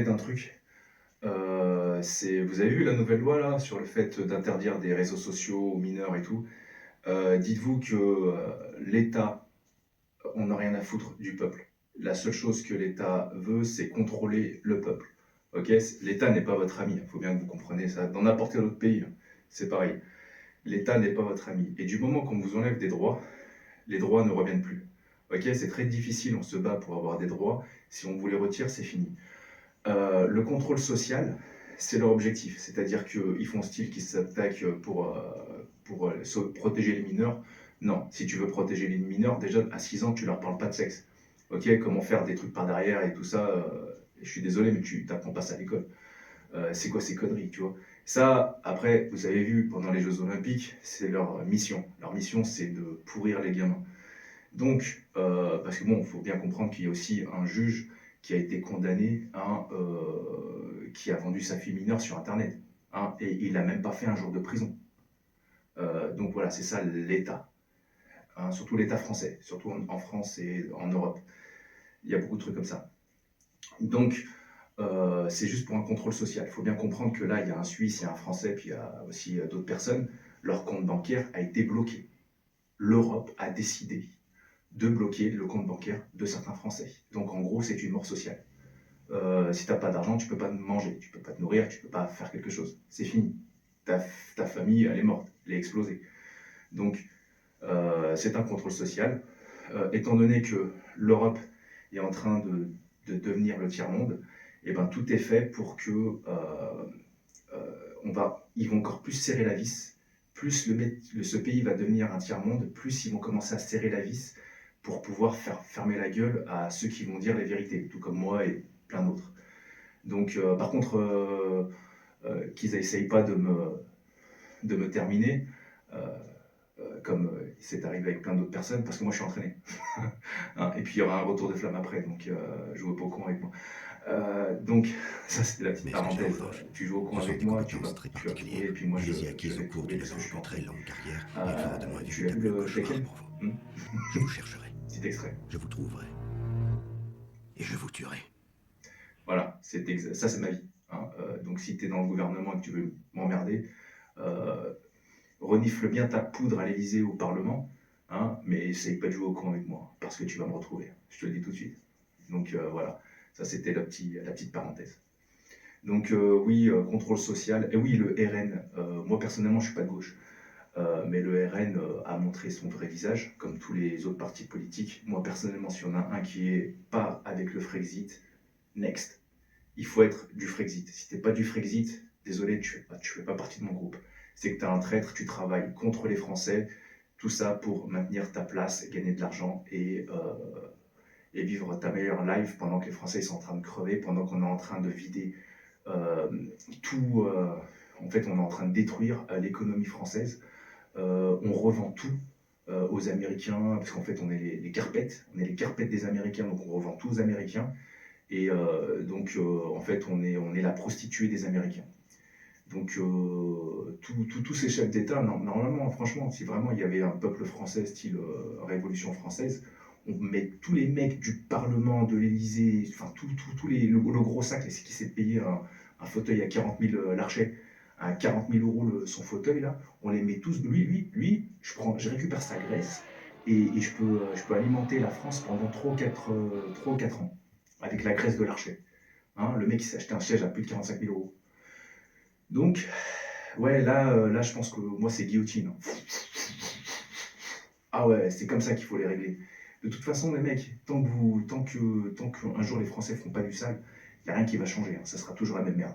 parler d'un truc. Vous avez vu la nouvelle loi là sur le fait d'interdire des réseaux sociaux aux mineurs et tout. Dites-vous que l'État, on n'a rien à foutre du peuple. La seule chose que l'État veut, c'est contrôler le peuple. Ok, l'État n'est pas votre ami. Il faut bien que vous compreniez ça. Dans n'importe quel autre pays, hein, c'est pareil. L'État n'est pas votre ami. Et du moment qu'on vous enlève des droits, les droits ne reviennent plus. Ok, c'est très difficile. On se bat pour avoir des droits. Si on vous les retire, c'est fini. Le contrôle social, c'est leur objectif. C'est-à-dire qu'ils font style qu'ils s'attaquent pour protéger les mineurs. Non, si tu veux protéger les mineurs, déjà à 6 ans, tu leur parles pas de sexe. Ok, comment faire des trucs par derrière et tout ça. Je suis désolé, mais tu n'apprends pas ça à l'école. C'est quoi ces conneries, tu vois? Ça, après, vous avez vu pendant les Jeux Olympiques, c'est leur mission. Leur mission, c'est de pourrir les gamins. Donc, parce que bon, il faut bien comprendre qu'il y a aussi un juge qui a été condamné, hein, qui a vendu sa fille mineure sur Internet, hein, et il n'a même pas fait un jour de prison. Donc voilà, c'est ça l'État, hein, surtout l'État français, surtout en France et en Europe. Il y a beaucoup de trucs comme ça. Donc, c'est juste pour un contrôle social. Il faut bien comprendre que là, il y a un Suisse, il y a un Français, puis il y a aussi d'autres personnes. Leur compte bancaire a été bloqué. L'Europe a décidé de bloquer le compte bancaire de certains Français. Donc en gros, c'est une mort sociale. Si tu n'as pas d'argent, tu ne peux pas manger, tu ne peux pas te nourrir, tu ne peux pas faire quelque chose. C'est fini. Ta famille, elle est morte, elle est explosée. Donc c'est un contrôle social. Étant donné que l'Europe est en train de devenir le tiers-monde, et ben, tout est fait pour que ils vont encore plus serrer la vis. Plus ce pays va devenir un tiers-monde, plus ils vont commencer à serrer la vis pour pouvoir faire fermer la gueule à ceux qui vont dire les vérités, tout comme moi et plein d'autres. Donc, par contre, qu'ils n'essayent pas de me terminer, euh, comme c'est arrivé avec plein d'autres personnes, parce que moi je suis entraîné. Hein, et puis il y aura un retour de flamme après, donc jouez pas au con avec moi. Donc, ça c'était la petite Maître parenthèse. Giraud-Roche, Tu joues au con ce sont avec des moi, compétences très tu vas trouver, et particulières. puis moi Je les ai je acquises au vais cours trouver d'une parce que je longue suis et très entraîné. longue carrière, et il faudra demain Tu éviter l'as un vu pur le cauchemar Taken? pour vous. Je vous chercherai, Petit extrait. je vous trouverai, et je vous tuerai. Voilà, ça c'est ma vie. Hein. Donc si tu es dans le gouvernement et que tu veux m'emmerder, euh, renifle bien ta poudre à l'Elysée ou au Parlement, hein, mais essaye pas de jouer au con avec moi, parce que tu vas me retrouver. Je te le dis tout de suite. Donc voilà, ça c'était la petite parenthèse. Donc oui, contrôle social. Et oui, le RN, moi personnellement je suis pas de gauche. Mais le RN a montré son vrai visage, comme tous les autres partis politiques. Moi personnellement, s'il y en a un qui est pas avec le Frexit, next. Il faut être du Frexit. Si t'es pas du Frexit, désolé, tu fais pas partie de mon groupe. C'est que tu es un traître, tu travailles contre les Français, tout ça pour maintenir ta place, gagner de l'argent et vivre ta meilleure life pendant que les Français sont en train de crever, pendant qu'on est en train de vider euh, tout. En fait, on est en train de détruire l'économie française. On revend tout aux Américains, parce qu'en fait, on est les carpettes. On est les carpettes des Américains, donc on revend tout aux Américains. Et donc, en fait, on est la prostituée des Américains. Donc, tous ces chefs d'État, normalement, franchement, si vraiment il y avait un peuple français, style Révolution française, on met tous les mecs du Parlement, de l'Élysée, enfin, le gros sac, c'est qui s'est payé un fauteuil à 40 000 Larchet, à 40 000 euros son fauteuil, là, on les met tous. Lui, je récupère sa graisse et je peux alimenter la France pendant 3 ou 4 ans avec la graisse de Larchet. Hein, le mec, il s'est acheté un siège à plus de 45 000 euros. Donc, ouais, là, je pense que moi, c'est guillotine. Ah ouais, c'est comme ça qu'il faut les régler. De toute façon, les mecs, tant qu'un jour les Français feront pas du sale, il n'y a rien qui va changer. Hein. Ça sera toujours la même merde.